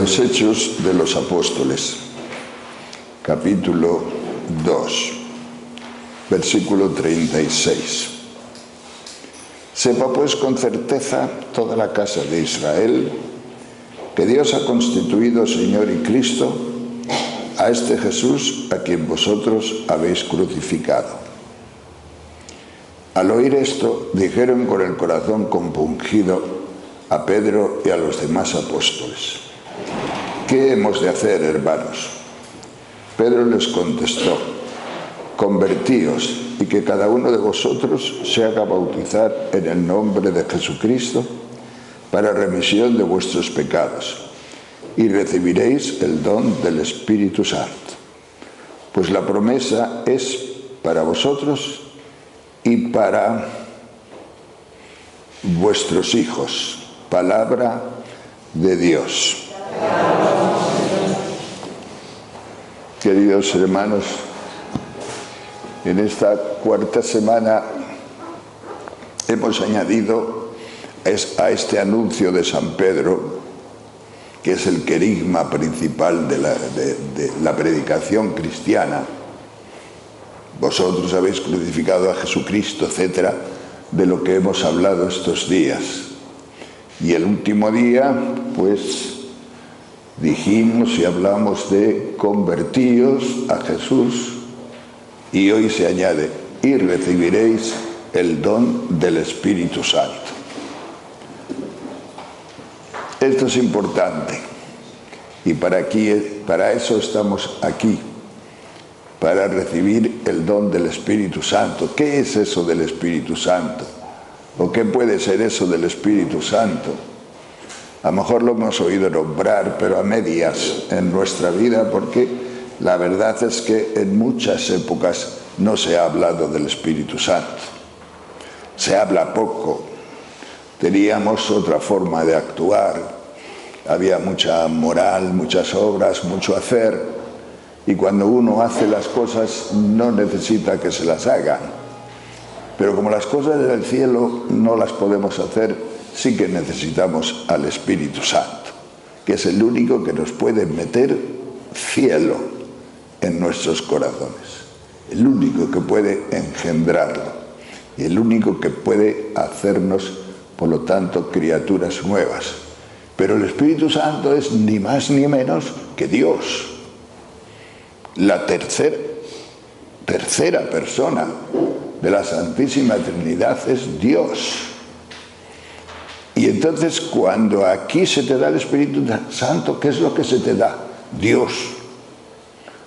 los Hechos de los Apóstoles, capítulo 2, versículo 36. Sepa pues con certeza toda la casa de Israel que Dios ha constituido Señor y Cristo a este Jesús a quien vosotros habéis crucificado. Al oír esto, dijeron con el corazón compungido a Pedro y a los demás apóstoles: ¿qué hemos de hacer, hermanos? Pedro les contestó: convertíos y que cada uno de vosotros se haga bautizar en el nombre de Jesucristo para remisión de vuestros pecados, y recibiréis el don del Espíritu Santo. Pues la promesa es para vosotros y para vuestros hijos. Palabra de Dios. Queridos hermanos, en esta cuarta semana hemos añadido a este anuncio de San Pedro, que es el querigma principal de la predicación cristiana: vosotros habéis crucificado a Jesucristo, etcétera, de lo que hemos hablado estos días. Y el último día, pues, dijimos y hablamos de convertíos a Jesús, y hoy se añade: y recibiréis el don del Espíritu Santo. Esto es importante, y para eso estamos aquí, para recibir el don del Espíritu Santo. ¿Qué es eso del Espíritu Santo? ¿O qué puede ser eso del Espíritu Santo? A lo mejor lo hemos oído nombrar, pero a medias en nuestra vida, porque la verdad es que en muchas épocas no se ha hablado del Espíritu Santo. Se habla poco. Teníamos otra forma de actuar. Había mucha moral, muchas obras, mucho hacer. Y cuando uno hace las cosas no necesita que se las hagan. Pero como las cosas del cielo no las podemos hacer, sí que necesitamos al Espíritu Santo, que es el único que nos puede meter cielo en nuestros corazones, el único que puede engendrarlo y el único que puede hacernos, por lo tanto, criaturas nuevas. Pero el Espíritu Santo es ni más ni menos que Dios, la tercera persona de la Santísima Trinidad es Dios. Y entonces, cuando aquí se te da el Espíritu Santo, ¿qué es lo que se te da? Dios.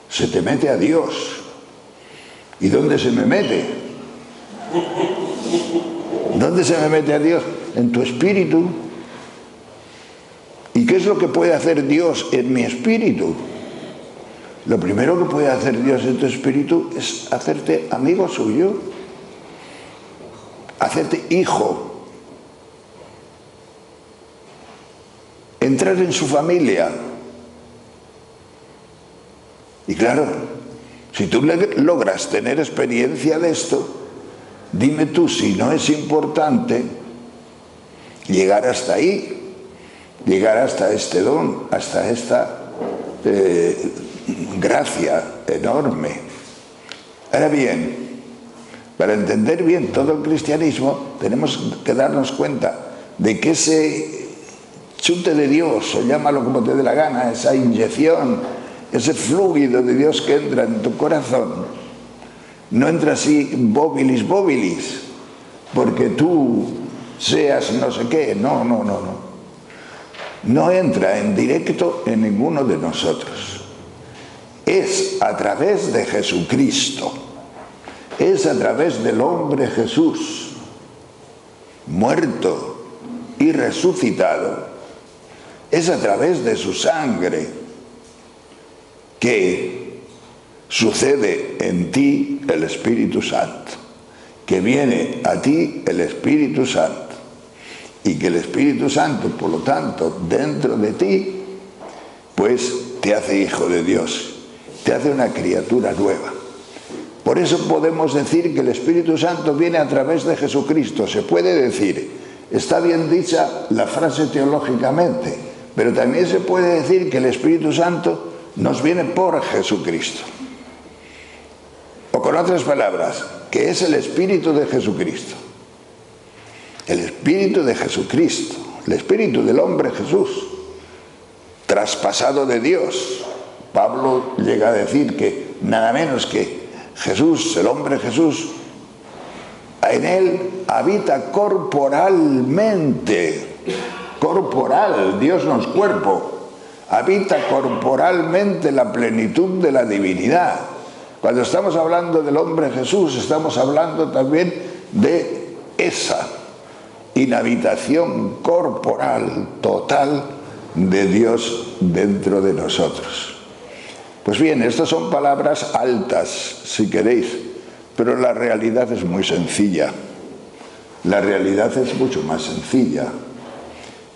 Se te mete a Dios. ¿Y dónde se me mete? ¿Dónde se me mete a Dios? En tu espíritu. ¿Y qué es lo que puede hacer Dios en mi espíritu? Lo primero que puede hacer Dios en tu espíritu es hacerte amigo suyo, hacerte hijo, entrar en su familia. Y claro, si tú logras tener experiencia de esto, dime tú si no es importante llegar hasta ahí, llegar hasta este don, hasta esta gracia enorme. Ahora bien, para entender bien todo el cristianismo, tenemos que darnos cuenta de que ese chute de Dios, o llámalo como te dé la gana, esa inyección, ese fluido de Dios que entra en tu corazón, no entra así bobilis, porque tú seas no sé qué. No. No entra en directo en ninguno de nosotros. Es a través de Jesucristo. Es a través del hombre Jesús, muerto y resucitado. Es a través de su sangre que sucede en ti el Espíritu Santo, que viene a ti el Espíritu Santo, y que el Espíritu Santo, por lo tanto, dentro de ti, pues te hace hijo de Dios, te hace una criatura nueva. Por eso podemos decir que el Espíritu Santo viene a través de Jesucristo. Se puede decir, está bien dicha la frase teológicamente, Pero también se puede decir que el Espíritu Santo nos viene por Jesucristo. O con otras palabras, que es el Espíritu de Jesucristo. El Espíritu de Jesucristo, el Espíritu del hombre Jesús, traspasado de Dios. Pablo llega a decir que nada menos que Jesús, el hombre Jesús, en él habita corporalmente. Corporal, Dios no es cuerpo. Habita corporalmente la plenitud de la divinidad. Cuando estamos hablando del hombre Jesús, estamos hablando también de esa inhabitación corporal total de Dios dentro de nosotros. Pues bien, estas son palabras altas, si queréis, pero la realidad es muy sencilla. La realidad es mucho más sencilla.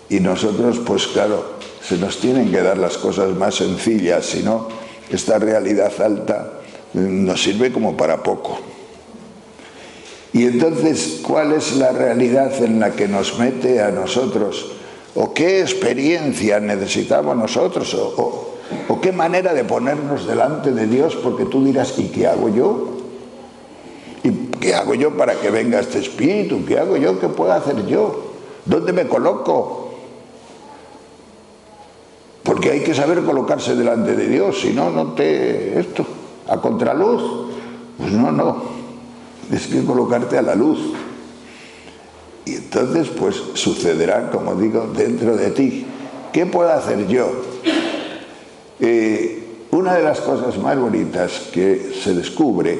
Y nosotros, pues claro, se nos tienen que dar las cosas más sencillas, si no, esta realidad alta nos sirve como para poco. Y entonces, ¿cuál es la realidad en la que nos mete a nosotros? ¿O qué experiencia necesitamos nosotros? ¿O qué manera de ponernos delante de Dios? Porque tú dirás, ¿y qué hago yo? ¿Y qué hago yo para que venga este Espíritu? ¿Qué hago yo? ¿Qué puedo hacer yo? ¿Dónde me coloco? Porque hay que saber colocarse delante de Dios, si no, no te... esto, a contraluz. Pues no, es que colocarte a la luz. Y entonces, pues, sucederá, como digo, dentro de ti. ¿Qué puedo hacer yo? Una de las cosas más bonitas que se descubre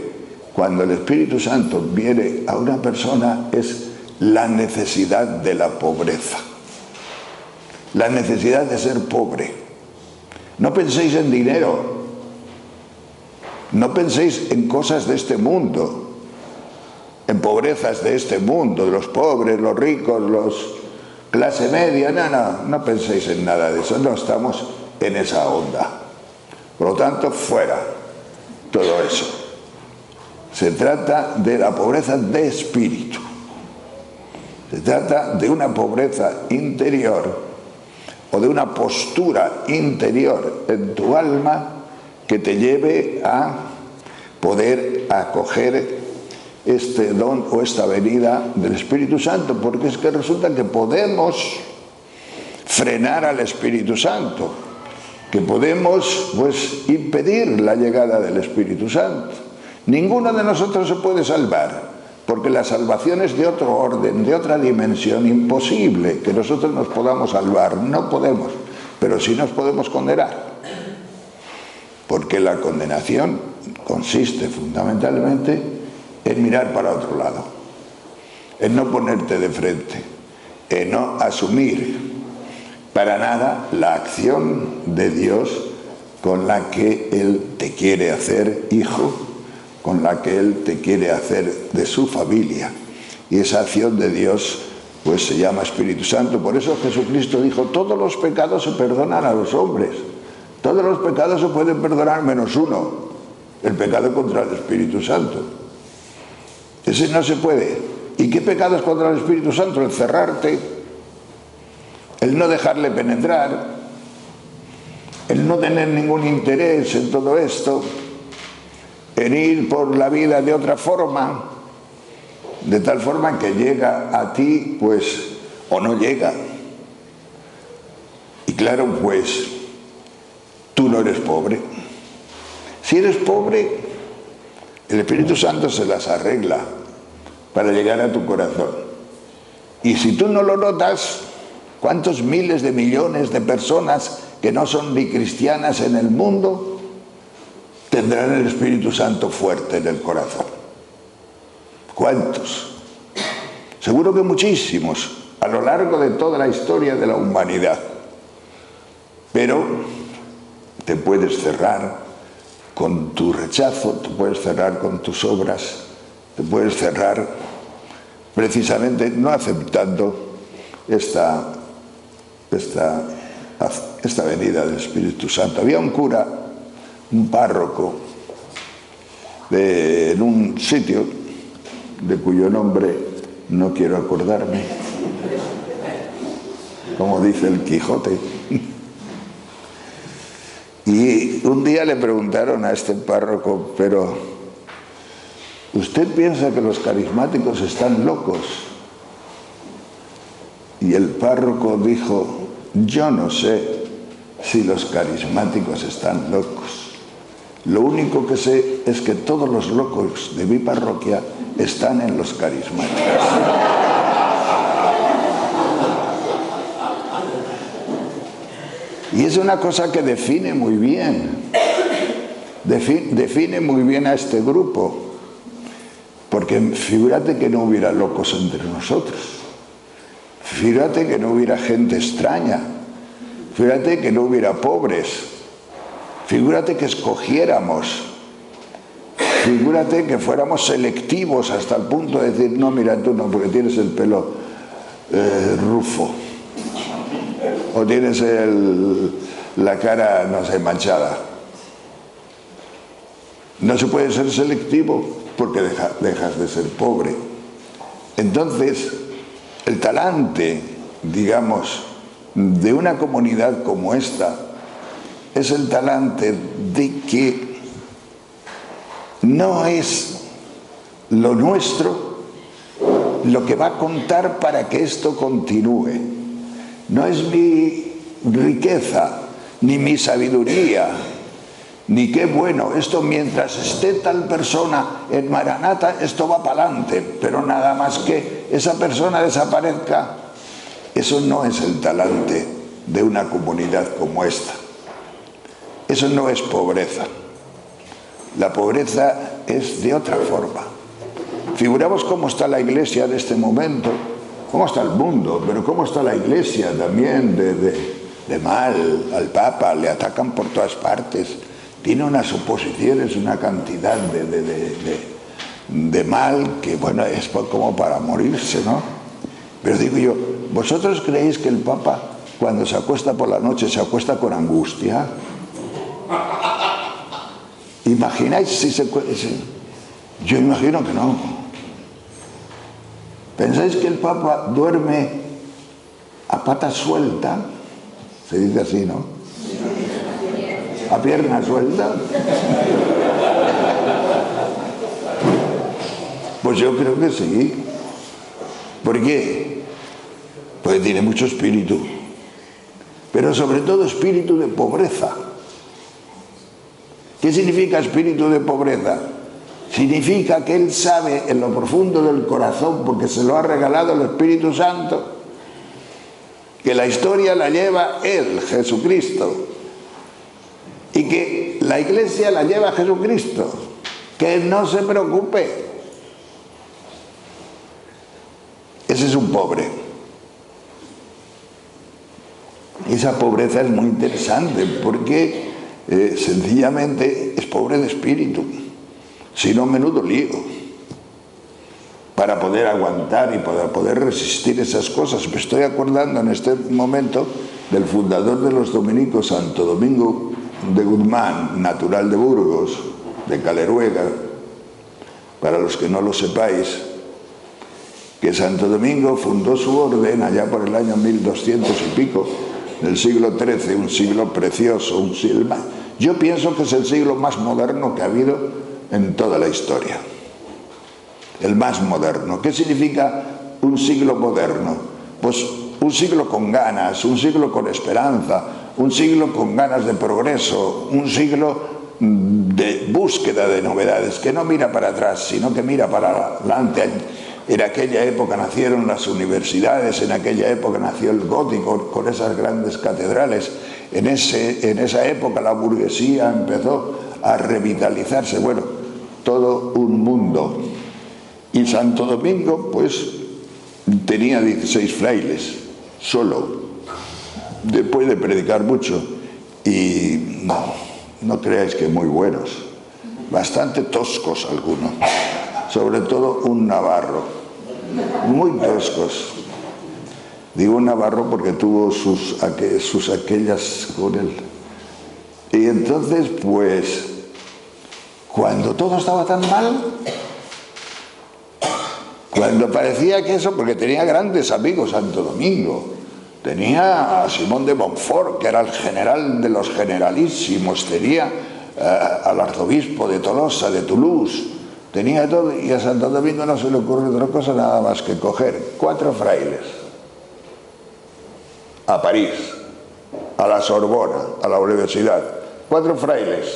cuando el Espíritu Santo viene a una persona es la necesidad de la pobreza. La necesidad de ser pobre. No penséis en dinero. No penséis en cosas de este mundo, en pobrezas de este mundo, de los pobres, los ricos, los clase media. No penséis en nada de eso. No estamos en esa onda. Por lo tanto, fuera todo eso. Se trata de la pobreza de espíritu. Se trata de una pobreza interior o de una postura interior en tu alma que te lleve a poder acoger este don o esta venida del Espíritu Santo, porque es que resulta que podemos frenar al Espíritu Santo, que podemos, pues, impedir la llegada del Espíritu Santo. Ninguno de nosotros se puede salvar, porque la salvación es de otro orden, de otra dimensión, imposible que nosotros nos podamos salvar, no podemos, pero sí nos podemos condenar, porque la condenación consiste fundamentalmente en mirar para otro lado, en no ponerte de frente, en no asumir para nada la acción de Dios con la que Él te quiere hacer hijo, con la que Él te quiere hacer de su familia. Y esa acción de Dios pues se llama Espíritu Santo. Por eso Jesucristo dijo, todos los pecados se perdonan a los hombres. Todos los pecados se pueden perdonar menos uno, el pecado contra el Espíritu Santo. Ese no se puede. ¿Y qué pecado es contra el Espíritu Santo? El cerrarte, el no dejarle penetrar, el no tener ningún interés en todo esto, en ir por la vida de otra forma, de tal forma que llega a ti, pues, o no llega. Y claro, pues, tú no eres pobre. Si eres pobre, el Espíritu Santo se las arregla para llegar a tu corazón. Y si tú no lo notas, ¿cuántos miles de millones de personas que no son ni cristianas en el mundo tendrán el Espíritu Santo fuerte en el corazón? ¿Cuántos? Seguro que muchísimos, a lo largo de toda la historia de la humanidad. Pero te puedes cerrar con tu rechazo, te puedes cerrar con tus obras, te puedes cerrar precisamente no aceptando esta venida del Espíritu Santo. Había un cura, un párroco, en un sitio de cuyo nombre no quiero acordarme, como dice el Quijote, un día le preguntaron a este párroco, pero ¿usted piensa que los carismáticos están locos? Y el párroco dijo, yo no sé si los carismáticos están locos. Lo único que sé es que todos los locos de mi parroquia están en los carismáticos. Y es una cosa que define muy bien, define muy bien a este grupo, porque figúrate que no hubiera locos entre nosotros, figúrate que no hubiera gente extraña, figúrate que no hubiera pobres, figúrate que escogiéramos, figúrate que fuéramos selectivos hasta el punto de decir, no, mira, tú no, porque tienes el pelo rufo, o tienes la cara, no sé, manchada. No se puede ser selectivo porque dejas de ser pobre. Entonces, el talante, digamos, de una comunidad como esta, es el talante de que no es lo nuestro lo que va a contar para que esto continúe. No es mi riqueza, ni mi sabiduría, ni qué bueno. Esto mientras esté tal persona en Maranata, esto va para adelante. Pero nada más que esa persona desaparezca, eso no es el talante de una comunidad como esta. Eso no es pobreza. La pobreza es de otra forma. Figuramos cómo está la Iglesia en este momento, cómo está el mundo, pero cómo está la Iglesia también de mal. Al Papa le atacan por todas partes, tiene unas oposiciones, una cantidad de mal que, bueno, es como para morirse, ¿no? Pero digo yo, ¿vosotros creéis que el Papa cuando se acuesta por la noche se acuesta con angustia? ¿Imagináis si se... Yo imagino que no. ¿Pensáis que el Papa duerme a pata suelta? Se dice así, ¿no? A pierna suelta. Pues yo creo que sí. ¿Por qué? Porque tiene mucho espíritu. Pero sobre todo espíritu de pobreza. ¿Qué significa espíritu de pobreza? Significa que él sabe en lo profundo del corazón, porque se lo ha regalado el Espíritu Santo, que la historia la lleva él, Jesucristo, y que la Iglesia la lleva Jesucristo. Que no se preocupe. Ese es un pobre. Esa pobreza es muy interesante porque sencillamente es pobre de espíritu. Si no, menudo lío para poder aguantar y para poder resistir esas cosas. Me estoy acordando en este momento del fundador de los dominicos, Santo Domingo de Guzmán, natural de Burgos, de Caleruega. Para los que no lo sepáis, que Santo Domingo fundó su orden allá por el año 1200 y pico, del siglo XIII, un siglo precioso, un siglo... Yo pienso que es el siglo más moderno que ha habido en toda la historia. El más moderno. ¿Qué significa un siglo moderno? Pues un siglo con ganas, un siglo con esperanza, un siglo con ganas de progreso, un siglo de búsqueda de novedades, que no mira para atrás, sino que mira para adelante. En aquella época nacieron las universidades, en aquella época nació el gótico con esas grandes catedrales, en esa época la burguesía empezó a revitalizarse, bueno, todo un mundo. Y Santo Domingo, pues, tenía 16 frailes, solo, después de predicar mucho, y no creáis que muy buenos, bastante toscos algunos, sobre todo un navarro, muy toscos. Digo un navarro porque tuvo sus aquellas con él. Y entonces, pues, cuando todo estaba tan mal, cuando parecía que eso, porque tenía grandes amigos Santo Domingo, tenía a Simón de Montfort, que era el general de los generalísimos, tenía al arzobispo de Tolosa, de Toulouse, tenía todo, y a Santo Domingo no se le ocurre otra cosa nada más que coger 4 frailes a París, a la Sorbona, a la universidad, 4 frailes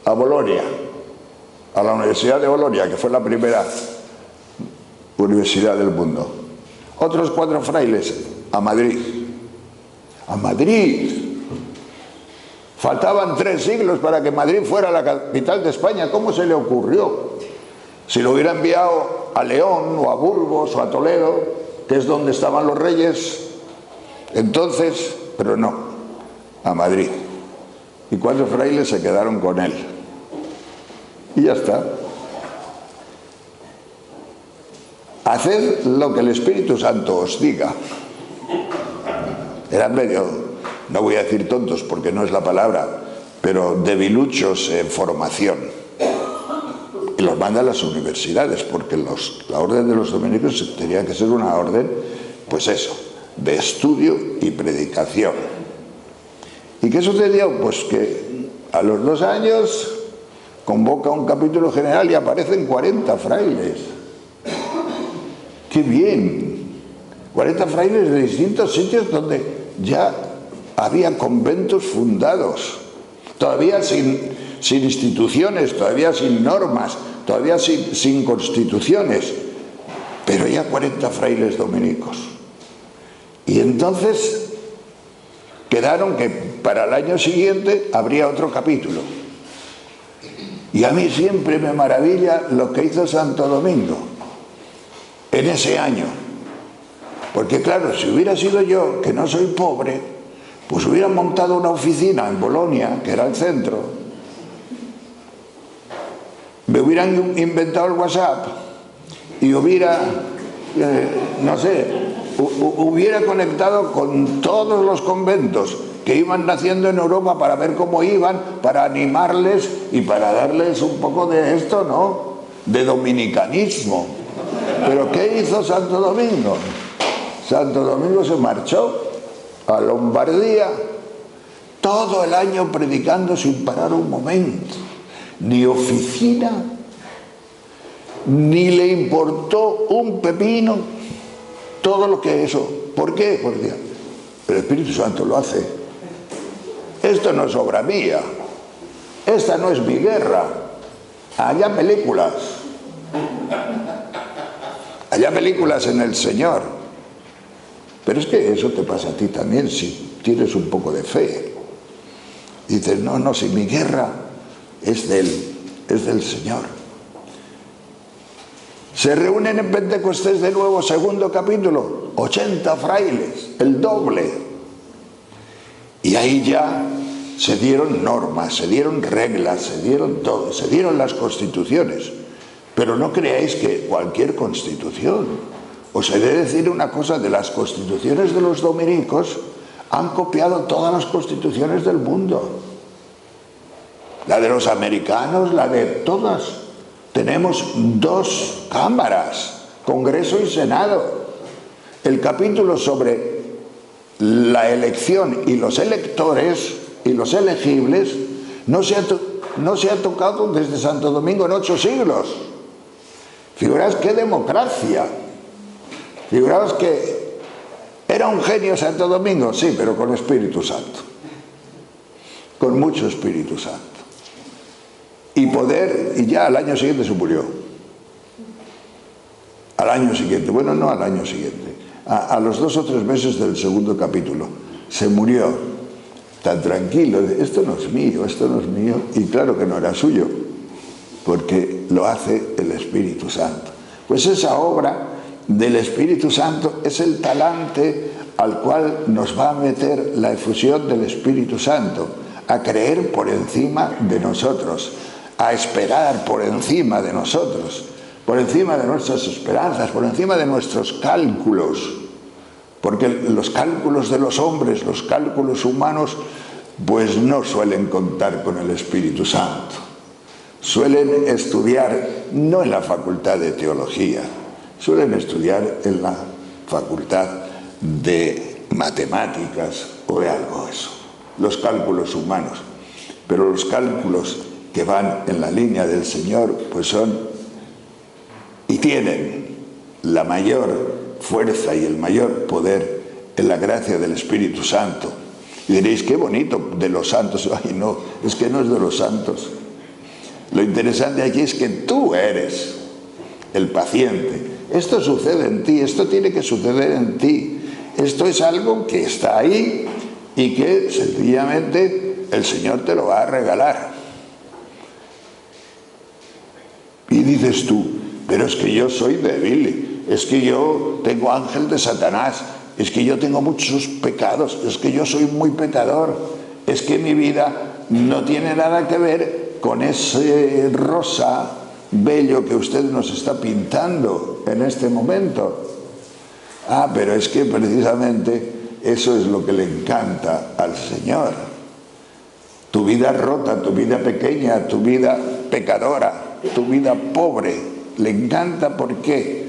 a Bolonia, a la Universidad de Bolonia, que fue la primera universidad del mundo, otros 4 frailes a Madrid. A Madrid. Faltaban 3 siglos para que Madrid fuera la capital de España. ¿Cómo se le ocurrió? Si lo hubiera enviado a León o a Burgos o a Toledo, que es donde estaban los reyes, entonces, pero no, a Madrid. Y 4 frailes se quedaron con él. Y ya está. Haced lo que el Espíritu Santo os diga. Eran medio, no voy a decir tontos porque no es la palabra, pero debiluchos en formación. Y los manda a las universidades, porque la orden de los dominicos tenía que ser una orden, pues eso, de estudio y predicación. ¿Y qué sucedió? Pues que a los 2 años convoca un capítulo general y aparecen 40 frailes. ¡Qué bien! 40 frailes de distintos sitios donde ya había conventos fundados, todavía sin instituciones, todavía sin normas, todavía sin constituciones, pero ya 40 frailes dominicos. Y entonces quedaron que para el año siguiente habría otro capítulo. Y a mí siempre me maravilla lo que hizo Santo Domingo en ese año. Porque claro, si hubiera sido yo, que no soy pobre, pues hubiera montado una oficina en Bolonia, que era el centro, me hubieran inventado el WhatsApp y hubiera, no sé, hubiera conectado con todos los conventos que iban naciendo en Europa para ver cómo iban, para animarles y para darles un poco de esto, ¿no?, de dominicanismo. ¿Pero qué hizo Santo Domingo? Santo Domingo se marchó a Lombardía todo el año predicando sin parar un momento. Ni oficina, ni le importó un pepino todo lo que eso. ¿Por qué? Porque el Espíritu Santo lo hace. Esto no es obra mía, esta no es mi guerra. Allá películas en el Señor. Pero es que eso te pasa a ti también si tienes un poco de fe. Dices, no, si mi guerra es del Señor. Se reúnen en Pentecostés de nuevo, segundo capítulo, 80 frailes, el doble. Y ahí ya se dieron normas, se dieron reglas, se dieron todo, se dieron las constituciones. Pero no creáis que cualquier constitución. Os he de decir una cosa, de las constituciones de los dominicos han copiado todas las constituciones del mundo. La de los americanos, la de todas. Tenemos 2 cámaras, Congreso y Senado. El capítulo sobre la elección y los electores y los elegibles no se ha tocado desde Santo Domingo en 8 siglos. Figuraos qué democracia. Figuraos que era un genio Santo Domingo, sí, pero con Espíritu Santo, con mucho Espíritu Santo. Y ya al año siguiente se murió. Al año siguiente, bueno, no al año siguiente, a los 2 o 3 meses del segundo capítulo, se murió tan tranquilo, esto no es mío, y claro que no era suyo, porque lo hace el Espíritu Santo. Pues esa obra del Espíritu Santo es el talante al cual nos va a meter la efusión del Espíritu Santo, a creer por encima de nosotros, a esperar por encima de nosotros, por encima de nuestras esperanzas, por encima de nuestros cálculos, porque los cálculos de los hombres, los cálculos humanos, pues no suelen contar con el Espíritu Santo. Suelen estudiar no en la facultad de teología, suelen estudiar en la facultad de matemáticas o de algo eso, los cálculos humanos. Pero los cálculos que van en la línea del Señor, pues son y tienen la mayor fuerza y el mayor poder en la gracia del Espíritu Santo. Y diréis, qué bonito de los santos. Ay, no, es que no es de los santos. Lo interesante aquí es que tú eres el paciente. Esto sucede en ti, esto tiene que suceder en ti. Esto es algo que está ahí y que sencillamente el Señor te lo va a regalar. Y dices tú, pero es que yo soy débil, es que yo tengo ángel de Satanás, es que yo tengo muchos pecados, es que yo soy muy pecador, es que mi vida no tiene nada que ver con ese rosa bello que usted nos está pintando en este momento. Ah, pero es que precisamente eso es lo que le encanta al Señor. Tu vida rota, tu vida pequeña, tu vida pecadora, tu vida pobre, le encanta. ¿Por qué?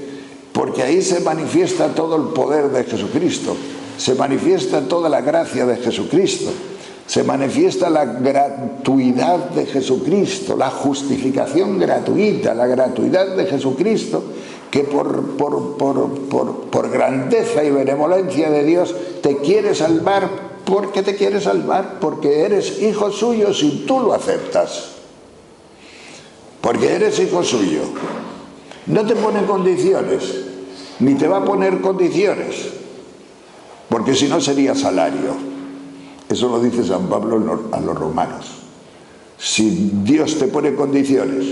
Porque ahí se manifiesta todo el poder de Jesucristo, se manifiesta toda la gracia de Jesucristo, se manifiesta la gratuidad de Jesucristo, la justificación gratuita, la gratuidad de Jesucristo, que por grandeza y benevolencia de Dios te quiere salvar. ¿Por qué te quiere salvar? Porque eres hijo suyo si tú lo aceptas. Porque eres hijo suyo. No te pone condiciones, ni te va a poner condiciones, porque si no sería salario. Eso lo dice San Pablo a los romanos. Si Dios te pone condiciones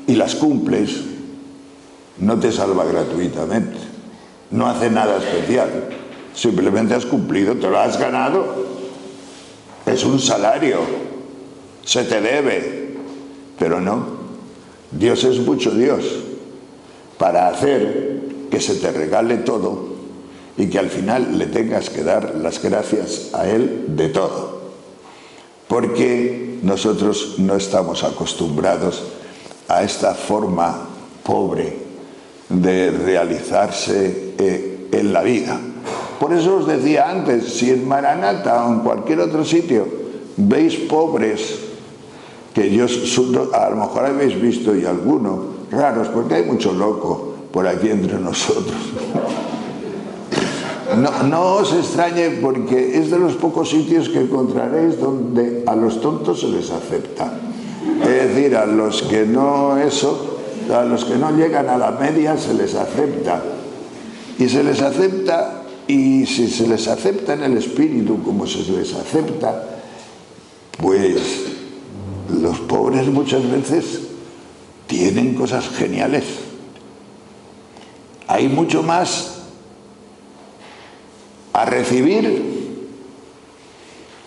y las cumples, no te salva gratuitamente, no hace nada especial, simplemente has cumplido, te lo has ganado, es un salario, se te debe, pero no, Dios es mucho Dios para hacer que se te regale todo y que al final le tengas que dar las gracias a Él de todo, porque nosotros no estamos acostumbrados a esta forma pobre de realizarse en la vida. Por eso os decía antes, si en Maranata o en cualquier otro sitio veis pobres, que a lo mejor habéis visto y algunos raros, porque hay mucho loco por aquí entre nosotros. No os extrañe, porque es de los pocos sitios que encontraréis donde a los tontos se les acepta. Es decir, a los que no llegan a la media se les acepta. Y se les acepta, y si se les acepta en el espíritu como se les acepta, pues los pobres muchas veces tienen cosas geniales. Hay mucho más a recibir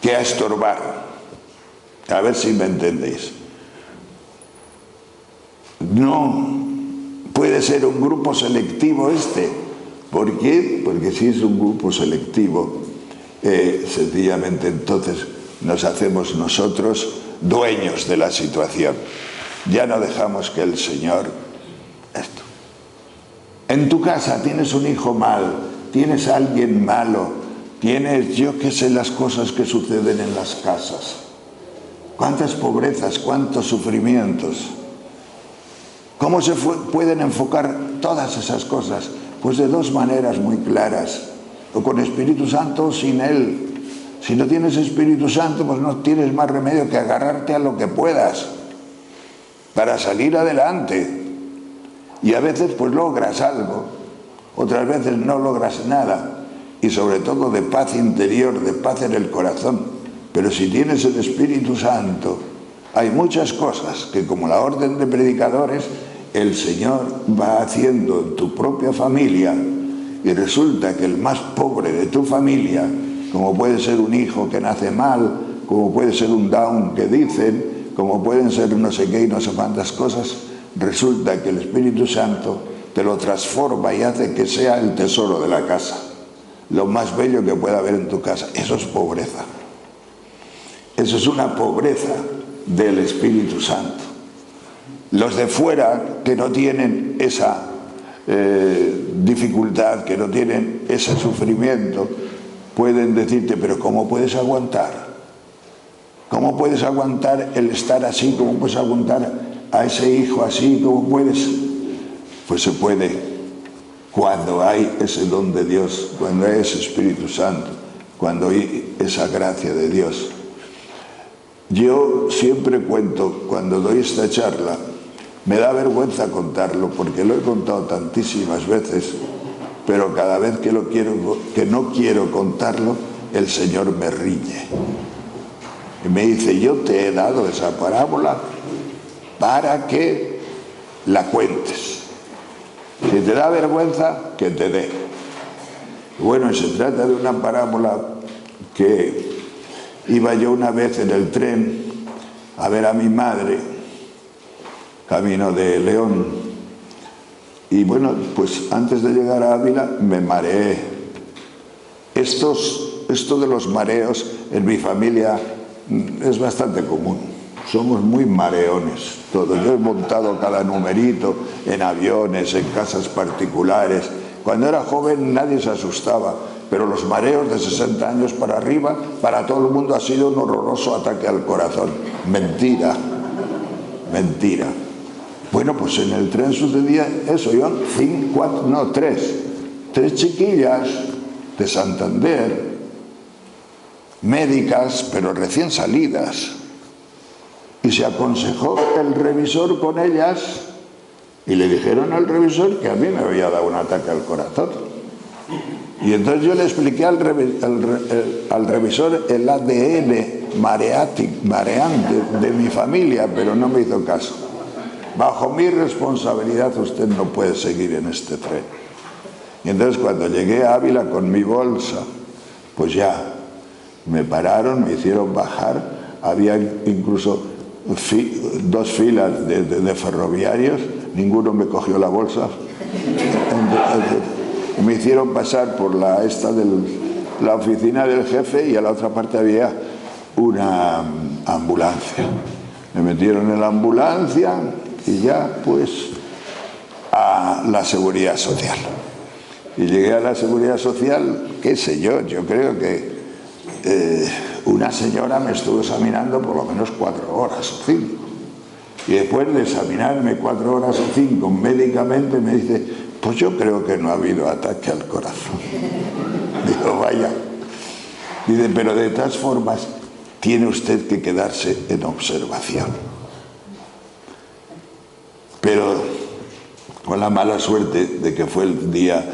que a estorbar. A ver si me entendéis. No puede ser un grupo selectivo este. ¿Por qué? Porque si es un grupo selectivo, sencillamente entonces nos hacemos nosotros dueños de la situación. Ya no dejamos que el Señor... Esto. En tu casa tienes un hijo malo, tienes a alguien malo, tienes, yo qué sé, las cosas que suceden en las casas. Cuántas pobrezas, cuántos sufrimientos. ¿Cómo se pueden enfocar todas esas cosas? Pues de dos maneras muy claras. O con Espíritu Santo o sin Él. Si no tienes Espíritu Santo, pues no tienes más remedio que agarrarte a lo que puedas para salir adelante. Y a veces pues logras algo, otras veces no logras nada, y sobre todo de paz interior, de paz en el corazón. Pero si tienes el Espíritu Santo, hay muchas cosas que, como la orden de predicadores, el Señor va haciendo en tu propia familia, y resulta que el más pobre de tu familia, como puede ser un hijo que nace mal, como puede ser un down que dicen, como pueden ser no sé qué y no sé cuántas cosas, resulta que el Espíritu Santo te lo transforma y hace que sea el tesoro de la casa, lo más bello que pueda haber en tu casa. Eso es pobreza. Eso es una pobreza del Espíritu Santo. Los de fuera, que no tienen esa dificultad, que no tienen ese sufrimiento, pueden decirte, pero ¿cómo puedes aguantar? ¿Cómo puedes aguantar el estar así? ¿Cómo puedes aguantar a ese hijo así? ¿Cómo puedes? Pues se puede cuando hay ese don de Dios, cuando hay ese Espíritu Santo, cuando hay esa gracia de Dios. Yo siempre cuento, cuando doy esta charla, me da vergüenza contarlo porque lo he contado tantísimas veces, pero cada vez que no quiero contarlo, el Señor me riñe. Y me dice, yo te he dado esa parábola para que la cuentes. Si te da vergüenza, que te dé. Bueno, se trata de una parábola que iba yo una vez en el tren a ver a mi madre, camino de León. Y bueno, pues antes de llegar a Ávila me mareé. Esto de los mareos en mi familia es bastante común. Somos muy mareones todos. Yo he montado cada numerito en aviones, en casas particulares. Cuando era joven nadie se asustaba, pero los mareos de 60 años para arriba, para todo el mundo ha sido un horroroso ataque al corazón. Mentira, mentira. Bueno, pues en el tren sucedía eso. Iban tres chiquillas de Santander, médicas, pero recién salidas. Y se aconsejó el revisor con ellas y le dijeron al revisor que a mí me había dado un ataque al corazón. Y entonces yo le expliqué al revisor el ADN mareante de mi familia, pero no me hizo caso. Bajo mi responsabilidad usted no puede seguir en este tren. Y entonces cuando llegué a Ávila con mi bolsa, pues ya me pararon, me hicieron bajar. Había incluso dos filas de ferroviarios, ninguno me cogió la bolsa. Me hicieron pasar por la oficina del jefe y a la otra parte había una ambulancia. Me metieron en la ambulancia y ya pues a la Seguridad Social. Y llegué a la Seguridad Social, qué sé yo creo que una señora me estuvo examinando por lo menos 4 horas o 5. Y después de examinarme 4 horas o 5 médicamente me dice, pues yo creo que no ha habido ataque al corazón. Digo, vaya. Dice, pero de todas formas tiene usted que quedarse en observación. Pero con la mala suerte de que fue el día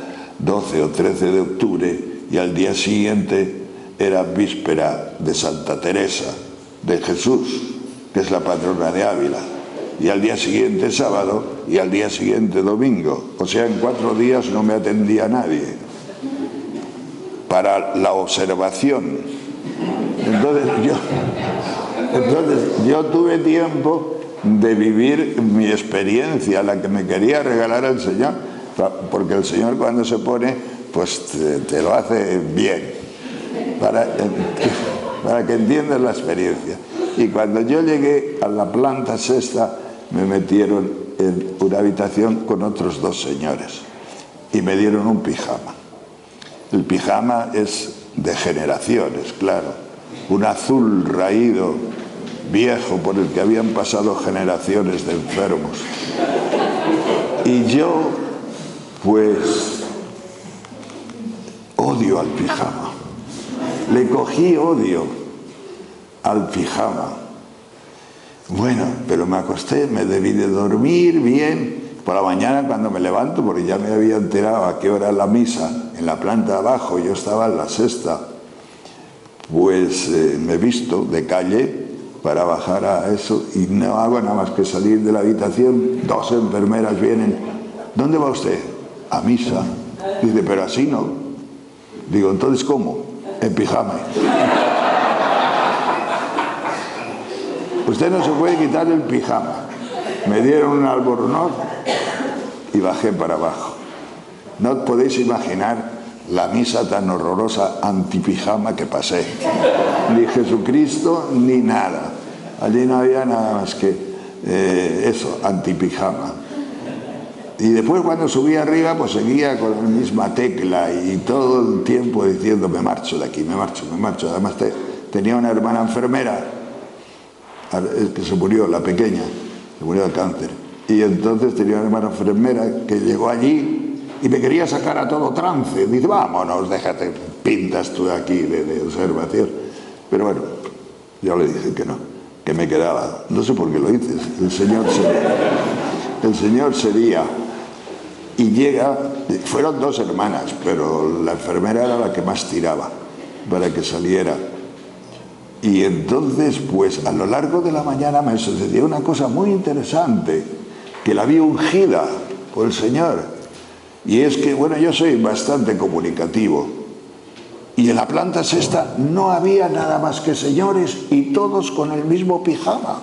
12 o 13 de octubre y al día siguiente era víspera de Santa Teresa de Jesús, que es la patrona de Ávila, y al día siguiente sábado y al día siguiente domingo. O sea, en 4 días no me atendía nadie para la observación. Entonces yo tuve tiempo de vivir mi experiencia, la que me quería regalar el Señor, porque el Señor cuando se pone, pues te lo hace bien, para que entiendas la experiencia. Y cuando yo llegué a la planta sexta, me metieron en una habitación con otros 2 señores y me dieron un pijama. El pijama es de generaciones, claro, un azul raído, viejo, por el que habían pasado generaciones de enfermos. Y yo, pues, odio al pijama. Le cogí odio al pijama. Bueno, pero me acosté, me debí de dormir bien. Por la mañana cuando me levanto, porque ya me había enterado a qué hora la misa, en la planta de abajo, yo estaba en la sexta, pues me visto de calle para bajar a eso y no hago nada más que salir de la habitación. 2 enfermeras vienen. ¿Dónde va usted? A misa. Dice, pero así no. Digo, entonces ¿cómo? En pijama. Usted no se puede quitar el pijama. Me dieron un albornoz y bajé para abajo. No podéis imaginar la misa tan horrorosa antipijama que pasé. Ni Jesucristo ni nada. Allí no había nada más que eso, antipijama. Y después cuando subí arriba, pues seguía con la misma tecla y todo el tiempo diciendo, me marcho de aquí, me marcho, me marcho. Además tenía una hermana enfermera que se murió, la pequeña, se murió de cáncer. Y entonces tenía una hermana enfermera que llegó allí y me quería sacar a todo trance. Dice, vámonos, déjate, pintas tú aquí de observación. Pero bueno, yo le dije que no, que me quedaba. No sé por qué lo hice, el Señor sería. Y llega, fueron dos hermanas, pero la enfermera era la que más tiraba para que saliera. Y entonces, pues a lo largo de la mañana me sucedió una cosa muy interesante, que la vi ungida por el Señor. Y es que, bueno, yo soy bastante comunicativo. Y en la planta sexta no había nada más que señores y todos con el mismo pijama.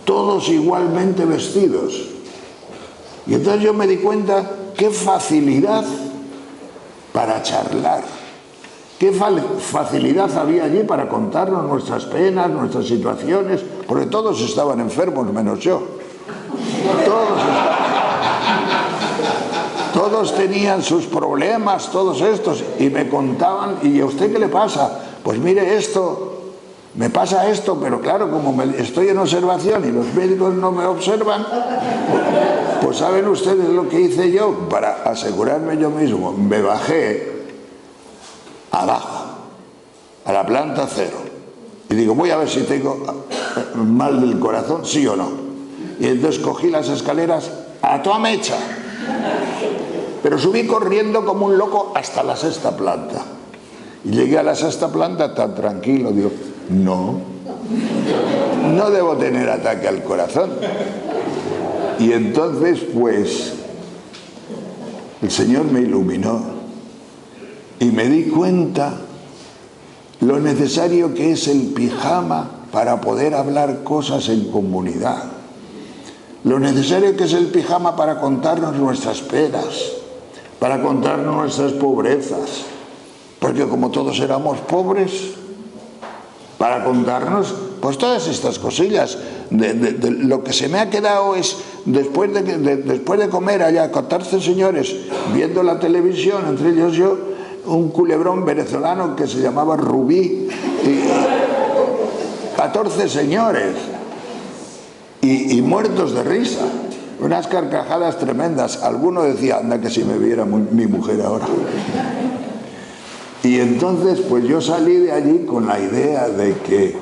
Todos igualmente vestidos. Y entonces yo me di cuenta qué facilidad para charlar, qué facilidad había allí para contarnos nuestras penas, nuestras situaciones, porque todos estaban enfermos menos yo. Todos tenían sus problemas, todos estos, y me contaban, ¿y a usted qué le pasa? Pues mire esto, me pasa esto, pero claro, como estoy en observación y los médicos no me observan, pues saben ustedes lo que hice yo para asegurarme yo mismo. Me bajé abajo, a la planta 0, y digo, voy a ver si tengo mal del corazón, sí o no. Y entonces cogí las escaleras a toda mecha, pero subí corriendo como un loco hasta la 6ª planta. Y llegué a la 6ª planta tan tranquilo, digo, no debo tener ataque al corazón. Y entonces, pues, el Señor me iluminó y me di cuenta lo necesario que es el pijama para poder hablar cosas en comunidad. Lo necesario que es el pijama para contarnos nuestras penas, para contarnos nuestras pobrezas. Porque como todos éramos pobres, para contarnos pues todas estas cosillas. Lo que se me ha quedado es, después de comer allá, acostarse señores, viendo la televisión, entre ellos yo, un culebrón venezolano que se llamaba Rubí, y 14 señores, y muertos de risa, unas carcajadas tremendas. Alguno decía, anda que si me viera mi mujer ahora. Y entonces pues yo salí de allí con la idea de que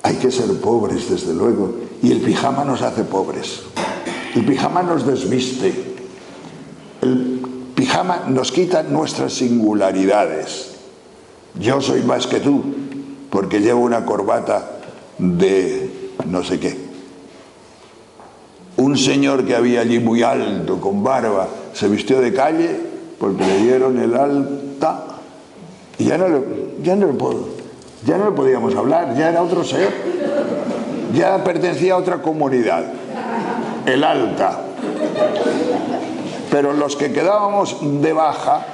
hay que ser pobres, desde luego, y el pijama nos hace pobres, el pijama nos desviste, el pijama nos quita nuestras singularidades. Yo soy más que tú porque llevo una corbata de no sé qué. Un señor que había allí muy alto, con barba, se vistió de calle porque le dieron el alta y ya no le podíamos hablar, ya era otro ser, ya pertenecía a otra comunidad, el alta. Pero los que quedábamos de baja,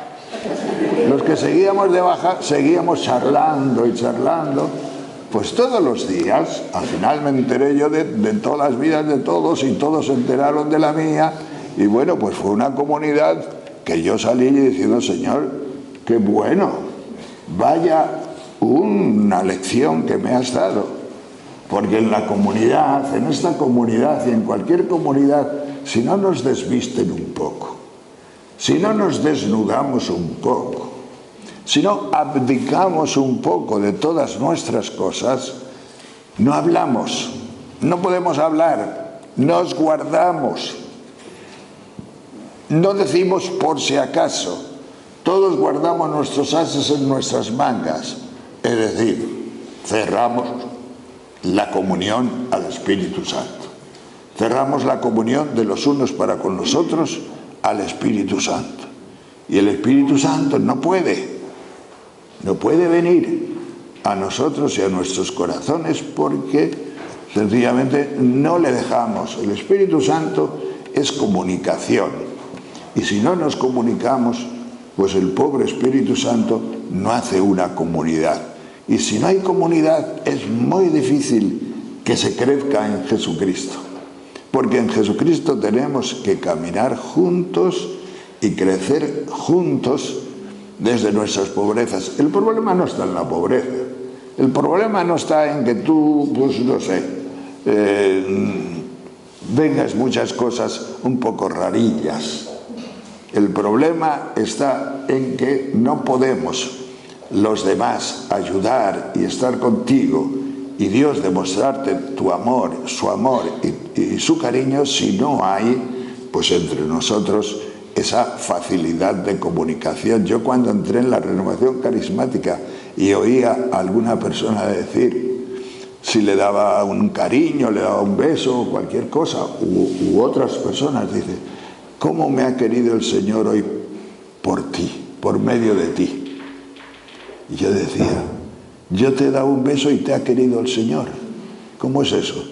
los que seguíamos de baja, seguíamos charlando y charlando, pues todos los días. Al final me enteré yo de todas las vidas de todos y todos se enteraron de la mía, y bueno, pues fue una comunidad que yo salí diciendo, Señor, qué bueno, vaya una lección que me has dado, porque en la comunidad, en esta comunidad y en cualquier comunidad, si no nos desvisten un poco, si no nos desnudamos un poco, si no abdicamos un poco de todas nuestras cosas, no hablamos, no podemos hablar, nos guardamos, no decimos por si acaso, todos guardamos nuestros ases en nuestras mangas, es decir, cerramos la comunión al Espíritu Santo, cerramos la comunión de los unos para con los otros al Espíritu Santo, y el Espíritu Santo no puede venir a nosotros y a nuestros corazones porque sencillamente no le dejamos. El Espíritu Santo es comunicación, y si no nos comunicamos, pues el pobre Espíritu Santo no hace una comunidad, y si no hay comunidad es muy difícil que se crezca en Jesucristo, Porque en Jesucristo tenemos que caminar juntos y crecer juntos desde nuestras pobrezas. El problema no está en la pobreza. El problema no está en que tú, pues no sé, vengas muchas cosas un poco rarillas. El problema está en que no podemos los demás ayudar y estar contigo y Dios demostrarte tu amor, su amor y su cariño si no hay, pues entre nosotros, esa facilidad de comunicación. Yo cuando entré en la renovación carismática y oía a alguna persona decir, si le daba un cariño, le daba un beso o cualquier cosa, u otras personas, dice, ¿cómo me ha querido el Señor hoy por ti, por medio de ti? Y yo decía, yo te he dado un beso y te ha querido el Señor. ¿Cómo es eso?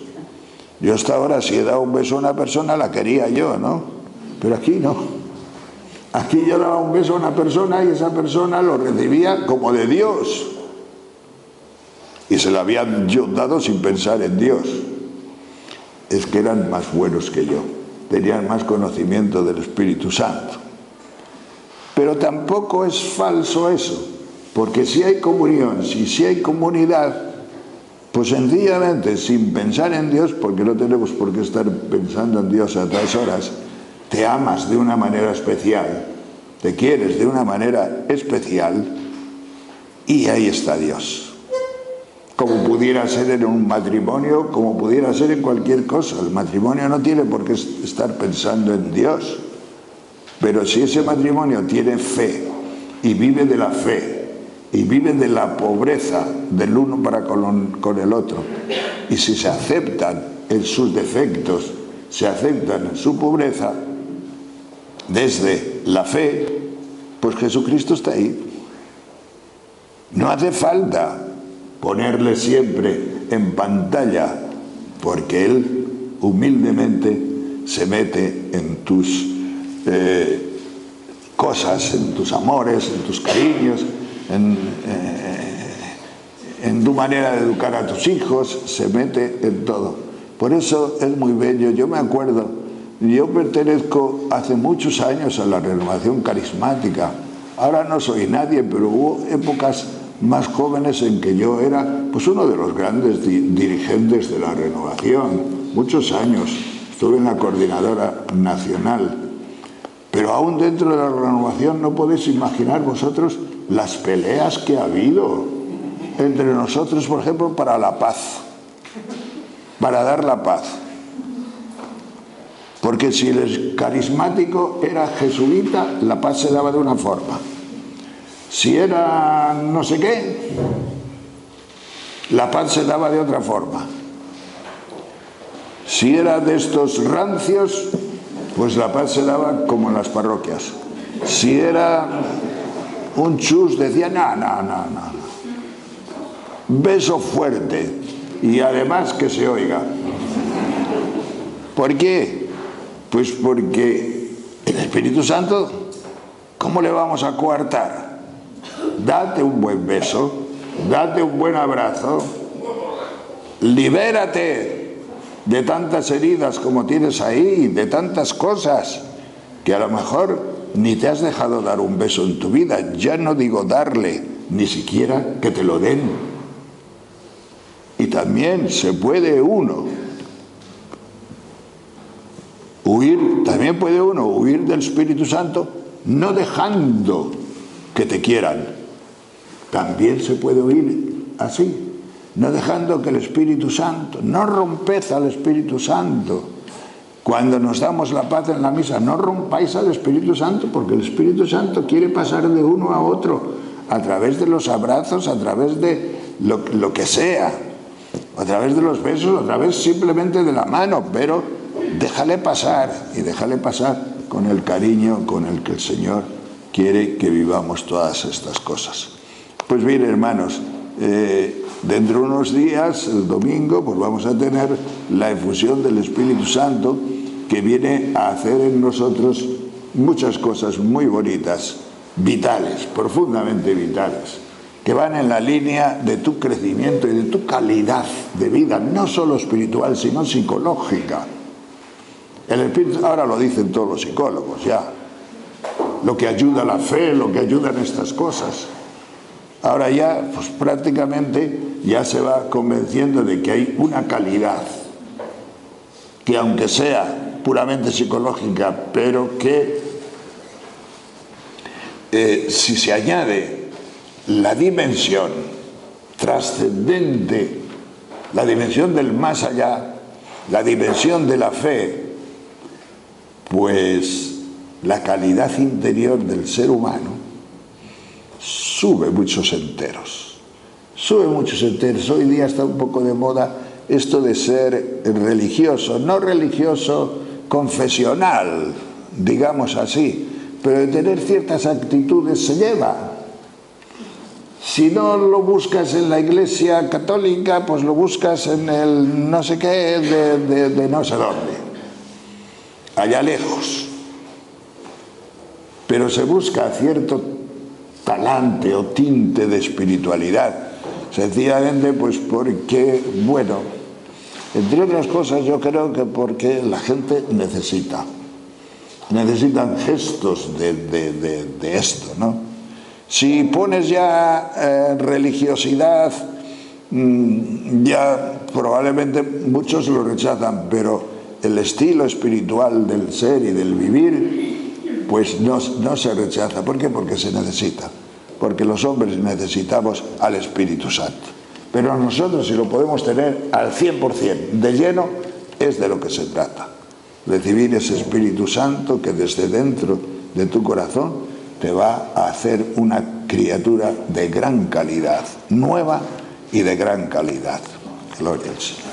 Yo hasta ahora si he dado un beso a una persona la quería yo, ¿no? Pero aquí no. Aquí yo daba un beso a una persona y esa persona lo recibía como de Dios. Y se lo habían yo dado sin pensar en Dios. Es que eran más buenos que yo. Tenían más conocimiento del Espíritu Santo. Pero tampoco es falso eso. Porque si hay comunión, si hay comunidad, pues sencillamente, sin pensar en Dios, porque no tenemos por qué estar pensando en Dios a todas horas, te amas de una manera especial, te quieres de una manera especial, y ahí está Dios. Como pudiera ser en un matrimonio, como pudiera ser en cualquier cosa. El matrimonio no tiene por qué estar pensando en Dios. Pero si ese matrimonio tiene fe, y vive de la fe, y viven de la pobreza del uno para con el otro, y si se aceptan en sus defectos, se aceptan en su pobreza desde la fe, pues Jesucristo está ahí. No hace falta ponerle siempre en pantalla, porque Él humildemente se mete en tus cosas, en tus amores, en tus cariños, en tu manera de educar a tus hijos, se mete en todo. Por eso es muy bello. Yo me acuerdo, yo pertenezco hace muchos años a la renovación carismática. Ahora no soy nadie, pero hubo épocas más jóvenes en que yo era pues uno de los grandes dirigentes de la renovación. Muchos años estuve en la coordinadora nacional. Pero aún dentro de la renovación no podéis imaginar vosotros las peleas que ha habido entre nosotros, por ejemplo, para la paz, para dar la paz. Porque si el carismático era jesuita, la paz se daba de una forma. Si era no sé qué, la paz se daba de otra forma. Si era de estos rancios, pues la paz se daba como en las parroquias. Si era un chus, decía, no. Beso fuerte y además que se oiga. ¿Por qué? Pues porque el Espíritu Santo, ¿cómo le vamos a coartar? Date un buen beso, date un buen abrazo, libérate de tantas heridas como tienes ahí, de tantas cosas que a lo mejor ni te has dejado dar un beso en tu vida. Ya no digo darle, ni siquiera que te lo den. Y también se puede uno huir, también puede uno huir del Espíritu Santo no dejando que te quieran. También se puede huir así, no dejando que el Espíritu Santo, no romped al Espíritu Santo. Cuando nos damos la paz en la misa, no rompáis al Espíritu Santo, porque el Espíritu Santo quiere pasar de uno a otro, a través de los abrazos, a través de lo que sea, a través de los besos, a través simplemente de la mano, pero déjale pasar, y déjale pasar con el cariño con el que el Señor quiere que vivamos todas estas cosas. Pues bien, hermanos, dentro de unos días, el domingo, pues vamos a tener la efusión del Espíritu Santo, que viene a hacer en nosotros muchas cosas muy bonitas, vitales, profundamente vitales, que van en la línea de tu crecimiento y de tu calidad de vida, no solo espiritual, sino psicológica. El Espíritu, ahora lo dicen todos los psicólogos ya, lo que ayuda a la fe, lo que ayudan estas cosas. Ahora ya, pues prácticamente ya se va convenciendo de que hay una calidad que, aunque sea puramente psicológica, pero que si se añade la dimensión trascendente, la dimensión del más allá, la dimensión de la fe, pues la calidad interior del ser humano sube muchos enteros. Sube muchos enteros. Hoy día está un poco de moda esto de ser religioso, no religioso confesional, digamos así, pero de tener ciertas actitudes se lleva. Si no lo buscas en la Iglesia católica, pues lo buscas en el no sé qué de no sé dónde, allá lejos. Pero se busca cierto talante o tinte de espiritualidad, sencillamente pues porque, bueno, entre otras cosas yo creo que porque la gente necesitan gestos de esto, ¿no? Si pones ya religiosidad, ya probablemente muchos lo rechazan, pero el estilo espiritual del ser y del vivir, pues no se rechaza. ¿Por qué? Porque se necesita. Porque los hombres necesitamos al Espíritu Santo. Pero nosotros, si lo podemos tener al 100% de lleno, es de lo que se trata. Recibir ese Espíritu Santo que desde dentro de tu corazón te va a hacer una criatura de gran calidad, nueva y de gran calidad. Gloria al Señor.